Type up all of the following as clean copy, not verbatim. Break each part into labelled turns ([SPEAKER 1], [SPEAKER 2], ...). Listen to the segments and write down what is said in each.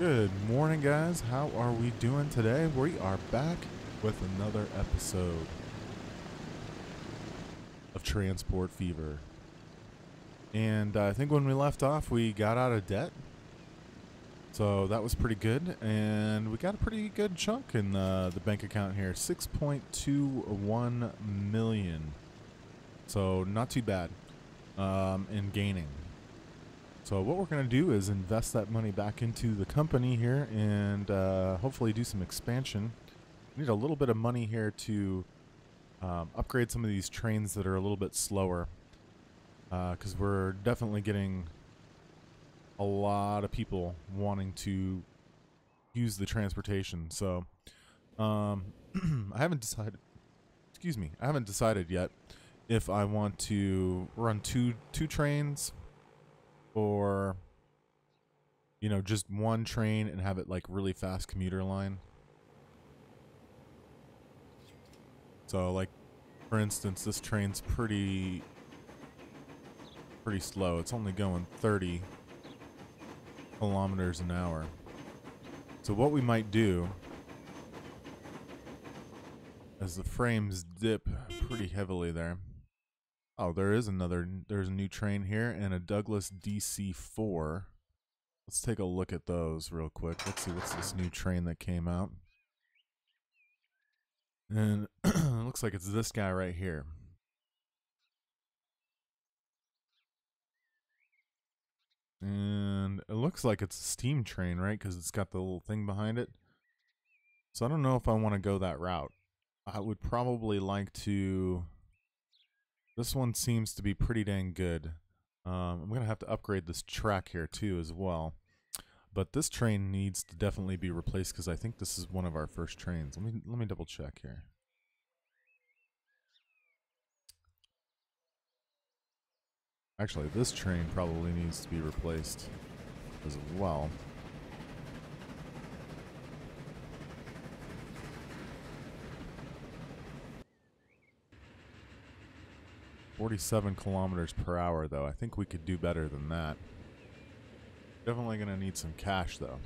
[SPEAKER 1] Good morning, guys. How are we doing today? We are back with another episode of Transport Fever. And I think when we left off, we got out of debt. So that was pretty good. And we got a pretty good chunk in the bank account here. 6.21 million. So not too bad in gaining. So what we're going to do is invest that money back into the company here and hopefully do some expansion. We need a little bit of money here to upgrade some of these trains that are a little bit slower because we're definitely getting a lot of people wanting to use the transportation. So I haven't decided, I haven't decided yet if I want to run two trains or, you know, just one train and have it like really fast commuter line. So like, for instance, this train's pretty slow. It's only going 30 kilometers an hour. So what we might do, as the frames dip pretty heavily there. Oh, there's a new train here and a Douglas DC-4. Let's take a look at those real quick. Let's see, what's this new train that came out? And it looks like it's this guy right here. And it looks like it's a steam train, right? Because it's got the little thing behind it. So I don't know if I want to go that route. I would probably like to... This one seems to be pretty dang good. I'm going to have to upgrade this track here too as well. But this train needs to definitely be replaced because I think this is one of our first trains. Let me double check here. Actually, this train probably needs to be replaced as well. .47 kilometers per hour, though. I think we could do better than that. Definitely going to need some cash, though.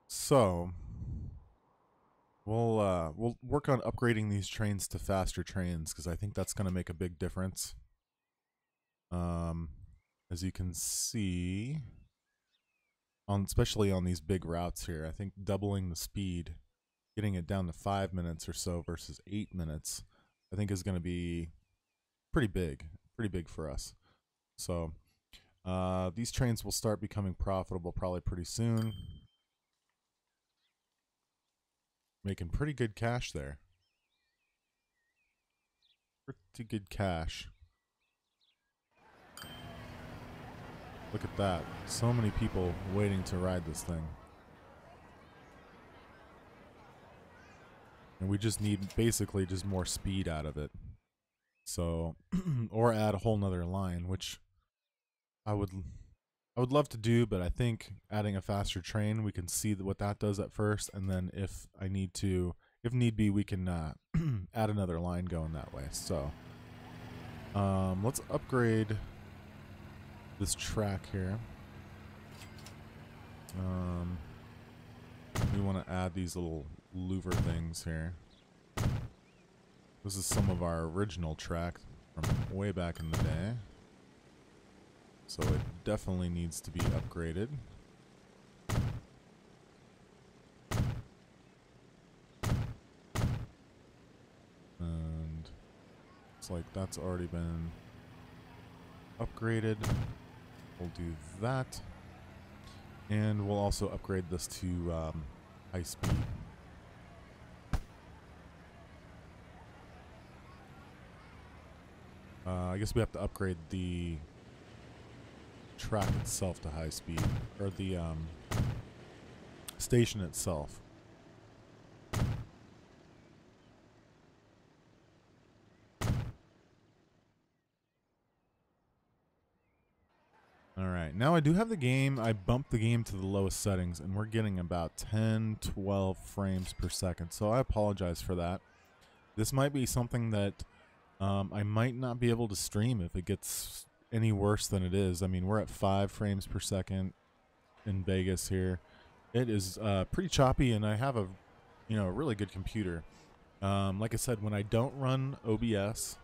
[SPEAKER 1] So, we'll work on upgrading these trains to faster trains because I think that's going to make a big difference. As you can see, especially on these big routes here, I think doubling the speed, getting it down to 5 minutes or so versus 8 minutes, I think is going to be pretty big for us. So these trains will start becoming profitable probably pretty soon. Making pretty good cash there. Pretty good cash. Look at that. So many people waiting to ride this thing. And we just need basically just more speed out of it. So, or add a whole nother line, which I would love to do, but I think adding a faster train, we can see what that does at first, and then if need be, we can add another line going that way. So, let's upgrade this track here. We want to add these little louver things here. This is some of our original track from way back in the day. So it definitely needs to be upgraded. And looks like that's already been upgraded. We'll do that. And we'll also upgrade this to high speed. I guess we have to upgrade the track itself to high speed, or the station itself. Alright, now I do have the game. I bumped the game to the lowest settings, and we're getting about 10-12 frames per second, so I apologize for that. This might be something that I might not be able to stream if it gets any worse than it is. I mean, we're at 5 frames per second in Vegas here. It is pretty choppy, and I have a really good computer. Like I said, when I don't run OBS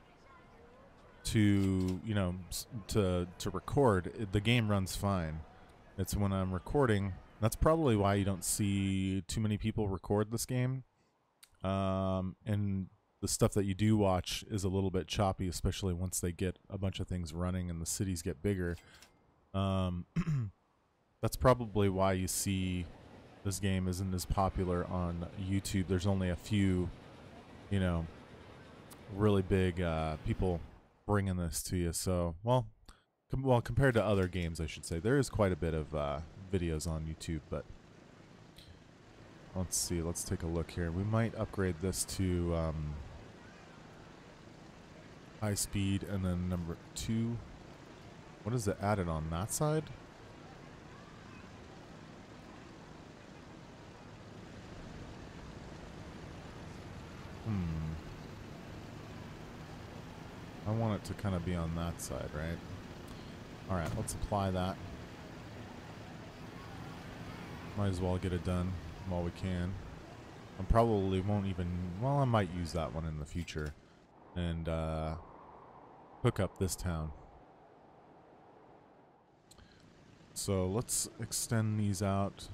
[SPEAKER 1] to to record, the game runs fine. It's when I'm recording. That's probably why you don't see too many people record this game. And the stuff that you do watch is a little bit choppy, especially once they get a bunch of things running and the cities get bigger. That's probably why you see this game isn't as popular on YouTube. There's only a few, really big people bringing this to you. So, well, compared to other games, I should say, there is quite a bit of videos on YouTube, but let's see. Let's take a look here. We might upgrade this to high speed, and then number 2. What is it added on that side? I want it to kind of be on that side, right? All right, let's apply that. Might as well get it done while we can. I probably won't even, well, I might use that one in the future and hook up this town. So let's extend these out.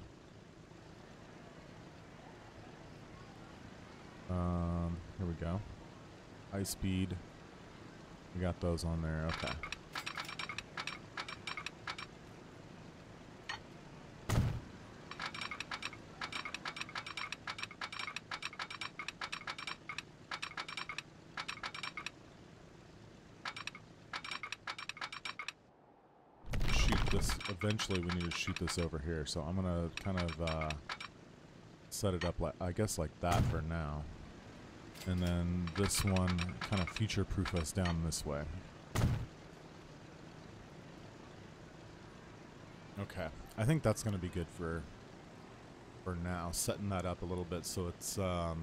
[SPEAKER 1] Here we go. High speed. We got those on there. Okay. Shoot this. Eventually we need to shoot this over here. So I'm going to kind of set it up, like I guess like that for now. And then this one kind of future-proof us down this way. Okay, I think that's going to be good for now. Setting that up a little bit so it's so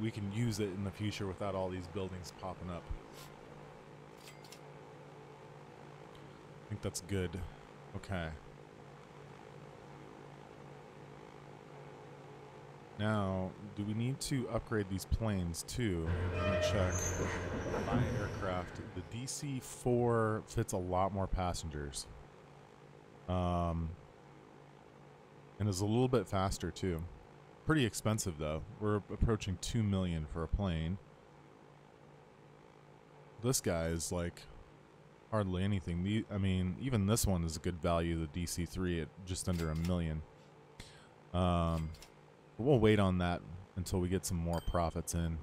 [SPEAKER 1] we can use it in the future without all these buildings popping up. I think that's good. Okay. Now, do we need to upgrade these planes too? Let me check. My aircraft. The DC-4 fits a lot more passengers. And is a little bit faster too. Pretty expensive though. We're approaching $2 million for a plane. This guy is like hardly anything. I mean, even this one is a good value, the DC-3 at just under $1 million. We'll wait on that until we get some more profits in.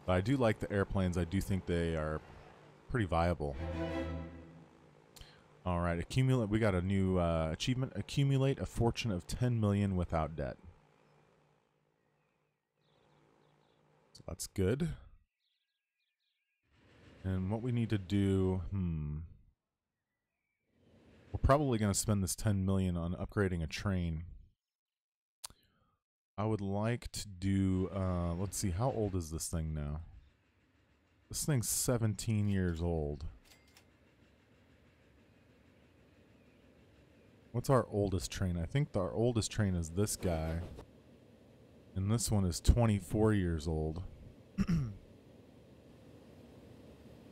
[SPEAKER 1] But I do like the airplanes. I do think they are pretty viable. All right, accumulate. We got a new achievement. Accumulate a fortune of 10 million without debt. So that's good. And what we need to do, we're probably going to spend this 10 million on upgrading a train. I would like to do, let's see, how old is this thing now? This thing's 17 years old. What's our oldest train? I think our oldest train is this guy. And this one is 24 years old. Let's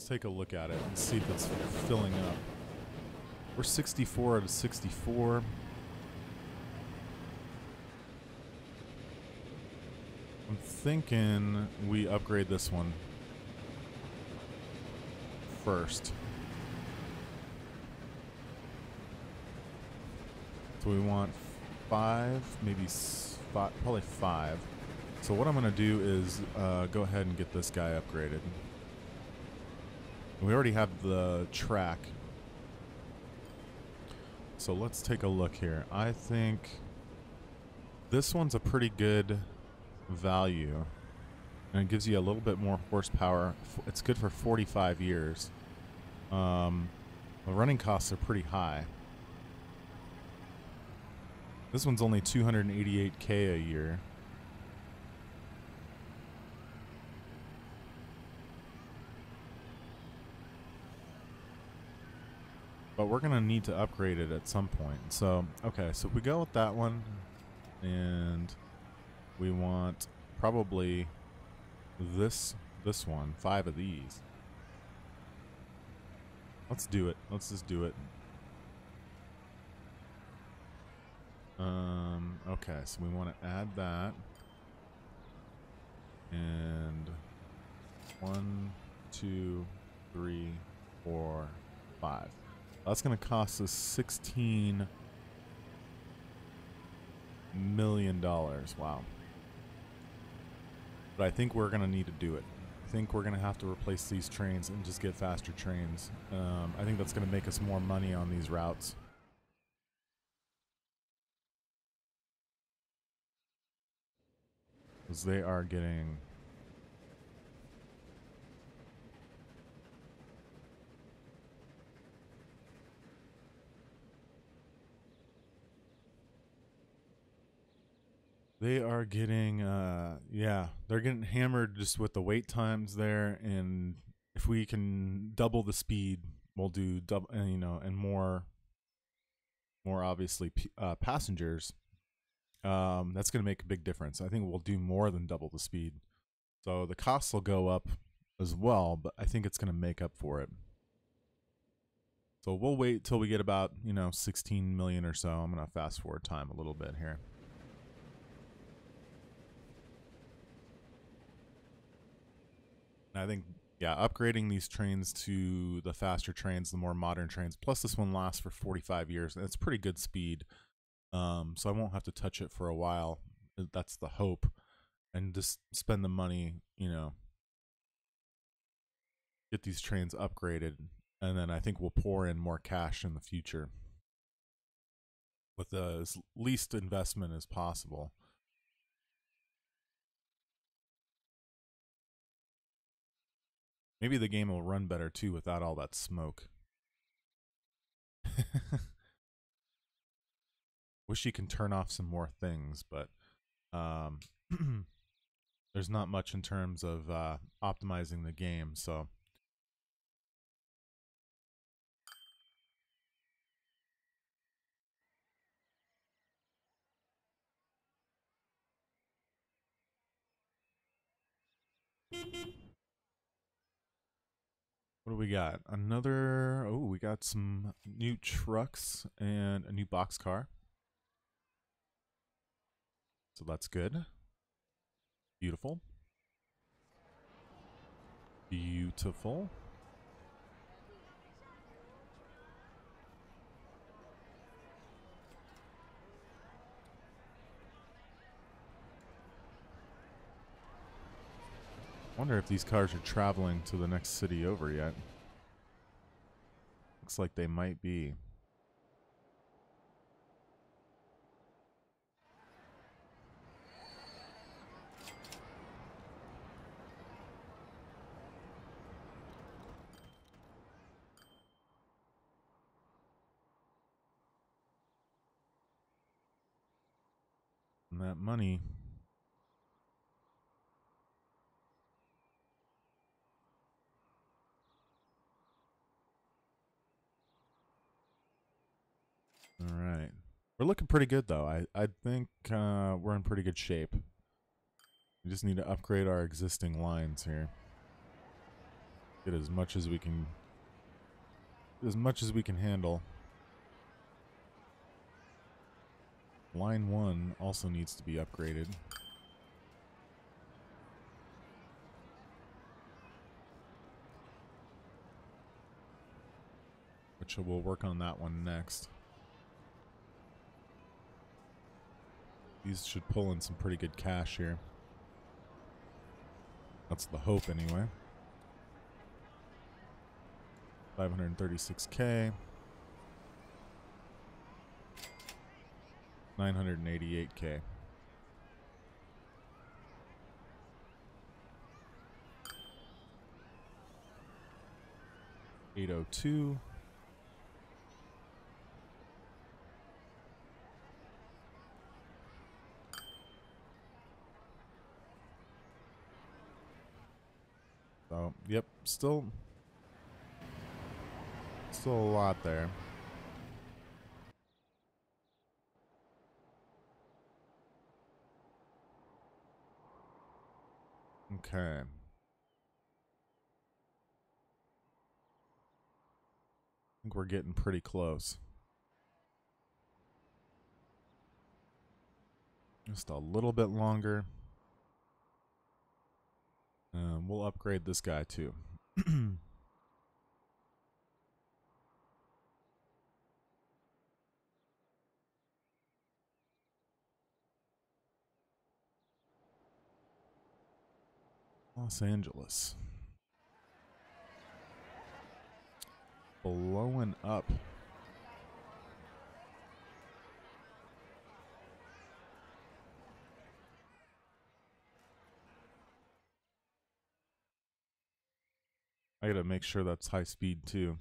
[SPEAKER 1] take a look at it and see if it's filling up. We're 64 out of 64. I'm thinking we upgrade this one first. So we want 5, maybe 5, probably 5. So what I'm going to do is go ahead and get this guy upgraded. We already have the track. So let's take a look here. I think this one's a pretty good value, and it gives you a little bit more horsepower. It's good for 45 years. The running costs are pretty high. This one's only 288K a year. But we're going to need to upgrade it at some point. So, okay, so if we go with that one, and we want probably this one, 5 of these. Let's do it. Let's just do it. Okay, so we want to add that. And 1, 2, 3, 4, 5. That's going to cost us $16 million. Wow. But I think we're going to need to do it. I think we're going to have to replace these trains and just get faster trains. I think that's going to make us more money on these routes. Because they are getting... They are getting, yeah, they're getting hammered just with the wait times there. And if we can double the speed, we'll do double, you know, and more obviously passengers. That's going to make a big difference. I think we'll do more than double the speed. So the costs will go up as well, but I think it's going to make up for it. So we'll wait till we get about, 16 million or so. I'm going to fast forward time a little bit here. I think, yeah, upgrading these trains to the faster trains, the more modern trains, plus this one lasts for 45 years, and it's pretty good speed. So I won't have to touch it for a while. That's the hope. And just spend the money, get these trains upgraded, and then I think we'll pour in more cash in the future with as least investment as possible. Maybe the game will run better too without all that smoke. Wish you can turn off some more things, but there's not much in terms of optimizing the game, so... What do we got? Another... Oh, we got some new trucks and a new boxcar. So that's good. Beautiful. Beautiful. Wonder if these cars are traveling to the next city over yet. Looks like they might be. And that money... All right. We're looking pretty good, though. I think we're in pretty good shape. We just need to upgrade our existing lines here. Get as much as we can... As much as we can handle. Line 1 also needs to be upgraded. Which we'll work on that one next. These should pull in some pretty good cash here. That's the hope anyway. 536K. 988K. $802. So, yep, still a lot there. Okay. I think we're getting pretty close. Just a little bit longer. We'll upgrade this guy too. Los Angeles. Blowing up. I gotta make sure that's high speed too.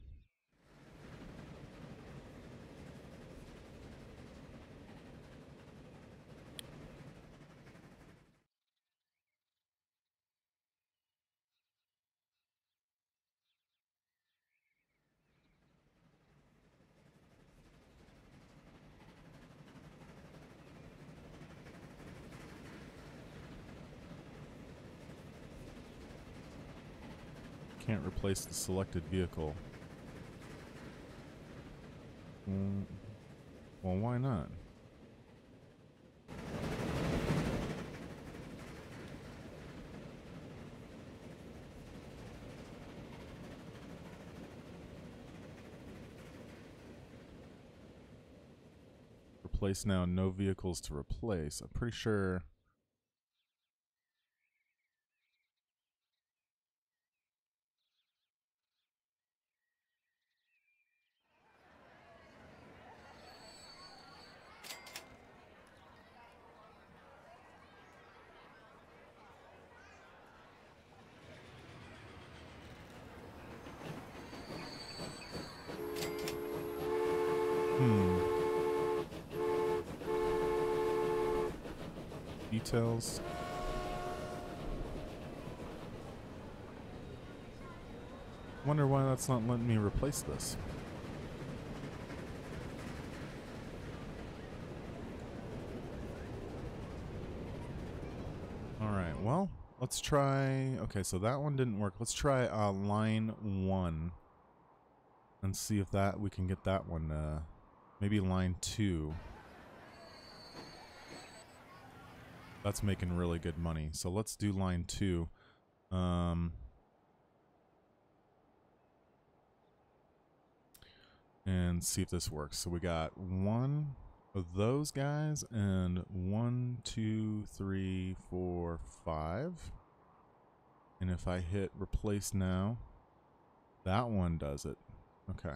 [SPEAKER 1] Can't replace the selected vehicle. Well, why not? Replace now, no vehicles to replace. I'm pretty sure. Details. Wonder why that's not letting me replace this. Alright, well, let's try... Okay, so that one didn't work. Let's try line 1. And see if that we can get that one, maybe line 2. That's making really good money. So let's do line 2. And see if this works. So we got one of those guys and 1, 2, 3, 4, 5. And if I hit replace now, that one does it. Okay.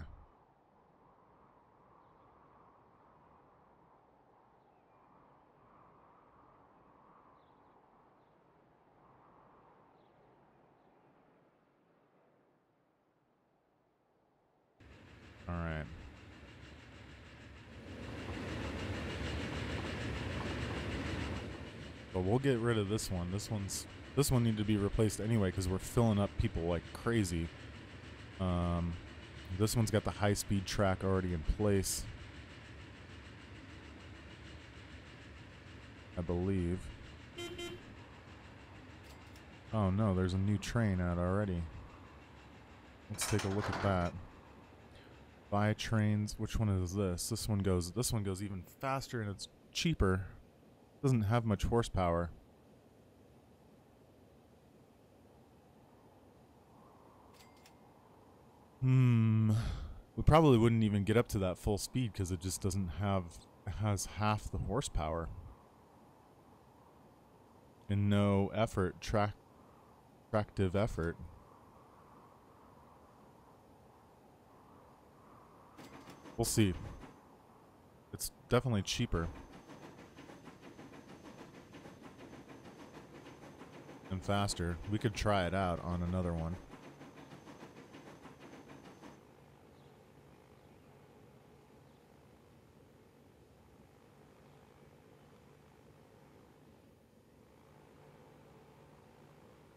[SPEAKER 1] All right. But we'll get rid of this one. This one needed to be replaced anyway because we're filling up people like crazy. This one's got the high-speed track already in place, I believe. Oh no, there's a new train out already. Let's take a look at that. Buy trains. Which one is this? This one goes even faster and it's cheaper. Doesn't have much horsepower. We probably wouldn't even get up to that full speed because it just doesn't have... It has half the horsepower. And no effort, tractive effort. We'll see. It's definitely cheaper. And faster. We could try it out on another one.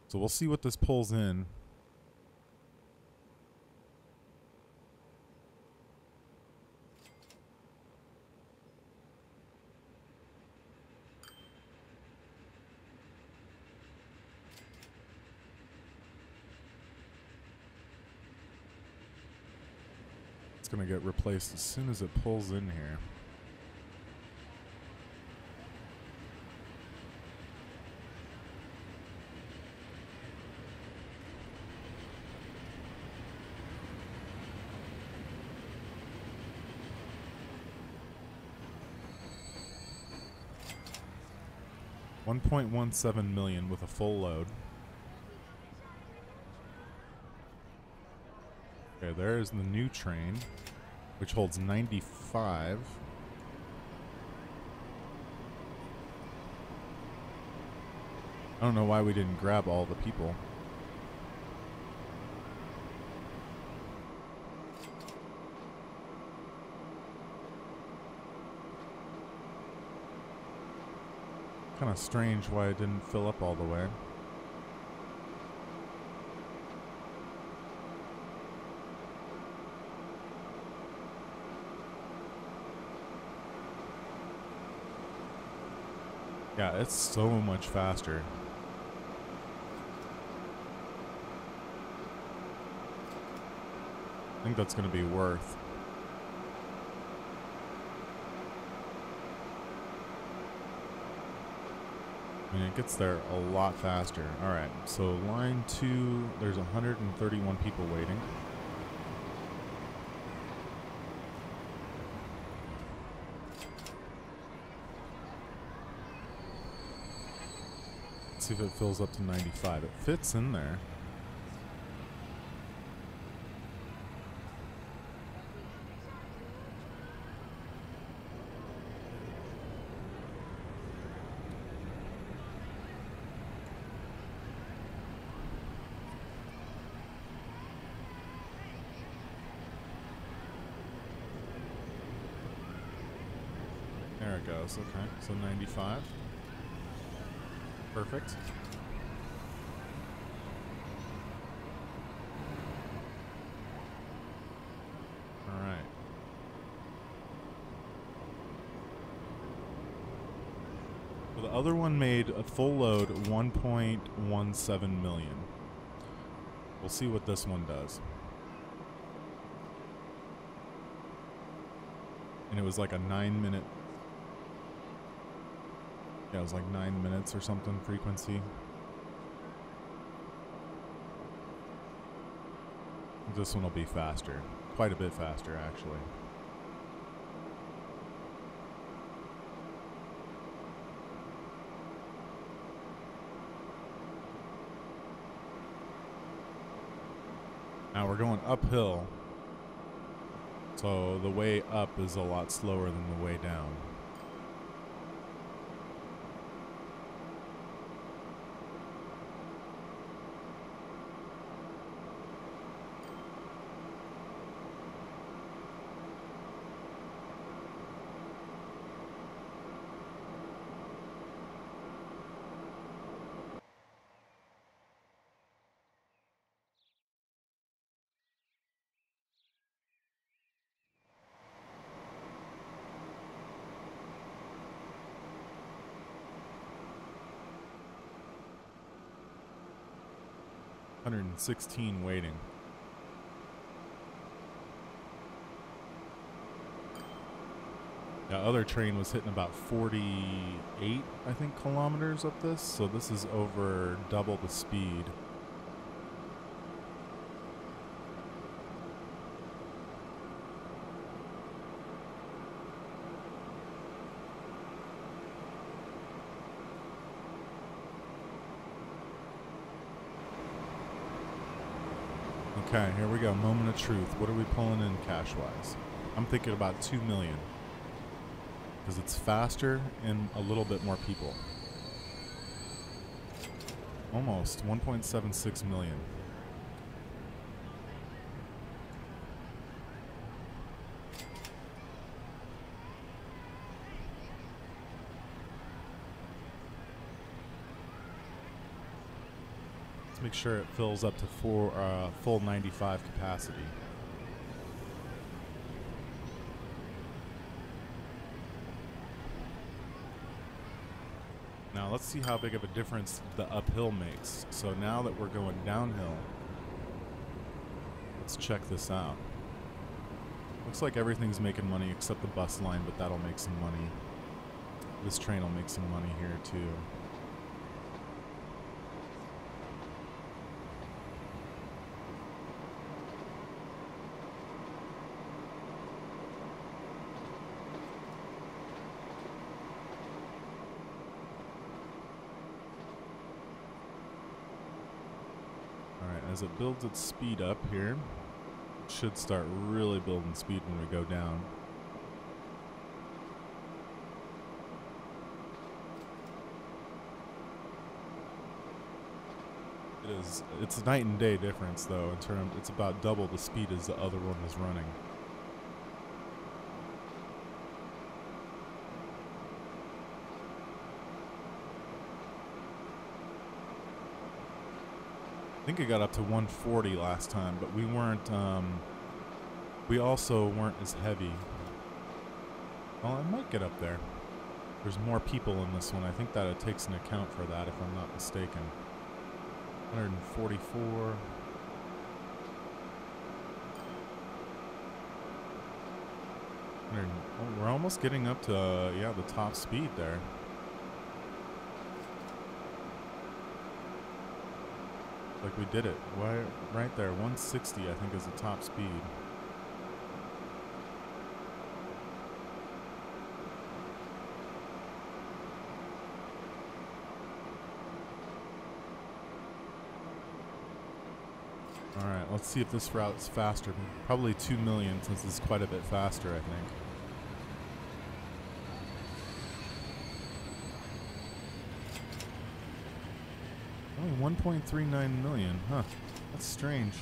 [SPEAKER 1] So we'll see what this pulls in. It's going to get replaced as soon as it pulls in here. $1.17 million with a full load. Okay, there's the new train, which holds 95. I don't know why we didn't grab all the people. Kind of strange why it didn't fill up all the way. Yeah, it's so much faster. I think that's going to be worth. I mean, it gets there a lot faster. Alright, so line 2, there's 131 people waiting. Let's see if it fills up to 95. It fits in there. There it goes. Okay, so 95. Perfect. All right. So the other one made a full load 1.17 million. We'll see what this one does. And it was like a 9-minute. Yeah, it was like 9 minutes or something frequency. This one will be faster. Quite a bit faster, actually. Now we're going uphill. So the way up is a lot slower than the way down. $116 waiting. The other train was hitting about 48, I think, kilometers up this, so this is over double the speed. Okay, here we go. Moment of truth. What are we pulling in cash-wise? I'm thinking about 2 million. Because it's faster and a little bit more people. Almost 1.76 million. Let's make sure it fills up to full 95 capacity. Now let's see how big of a difference the uphill makes. So now that we're going downhill, let's check this out. Looks like everything's making money except the bus line, but that'll make some money. This train will make some money here too. As it builds its speed up here, it should start really building speed when we go down. It's a night and day difference though, in terms it's about double the speed as the other one was running. I think it got up to 140 last time, but we weren't, we also weren't as heavy. Well, it might get up there. There's more people in this one. I think that it takes into account for that, if I'm not mistaken. 144. Oh, we're almost getting up to, yeah, the top speed there. Like we did it. Why, right there, 160 I think is the top speed. Alright, let's see if this route's faster. Probably 2 million since it's quite a bit faster, I think. Only 1.39 million, huh? That's strange.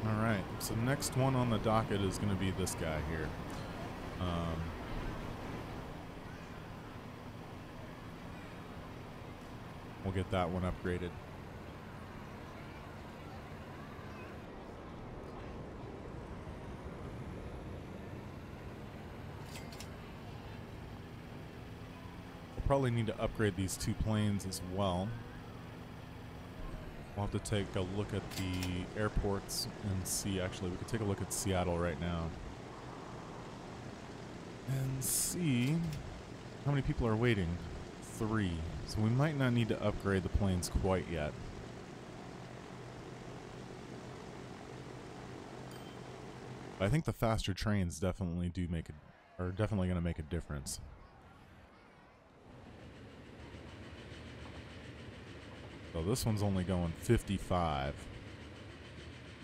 [SPEAKER 1] Alright, so next one on the docket is going to be this guy here. We'll get that one upgraded. We'll probably need to upgrade these two planes as well. We'll have to take a look at the airports and see. Actually, we could take a look at Seattle right now and see how many people are waiting. 3. So we might not need to upgrade the planes quite yet. But I think the faster trains definitely are definitely going to make a difference. So this one's only going 55,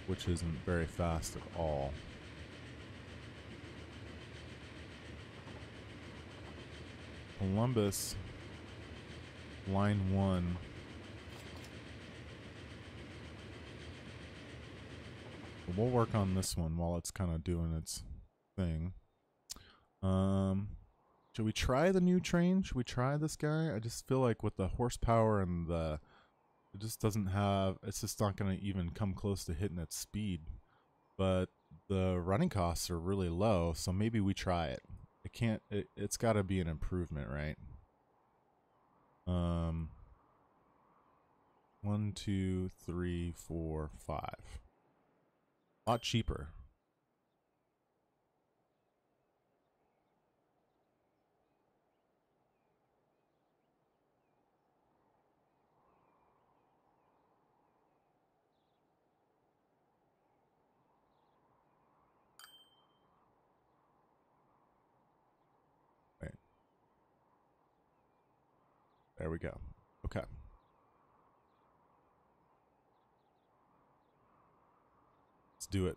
[SPEAKER 1] which isn't very fast at all. Columbus, line 1. We'll work on this one while it's kind of doing its thing. Should we try the new train? Should we try this guy? I just feel like with the horsepower and the... It just doesn't have... It's just not going to even come close to hitting its speed. But the running costs are really low, so maybe we try it. It can't... It's got to be an improvement, right? 1, 2, 3, 4, 5. A lot cheaper. Right. There we go. Okay. Let's do it.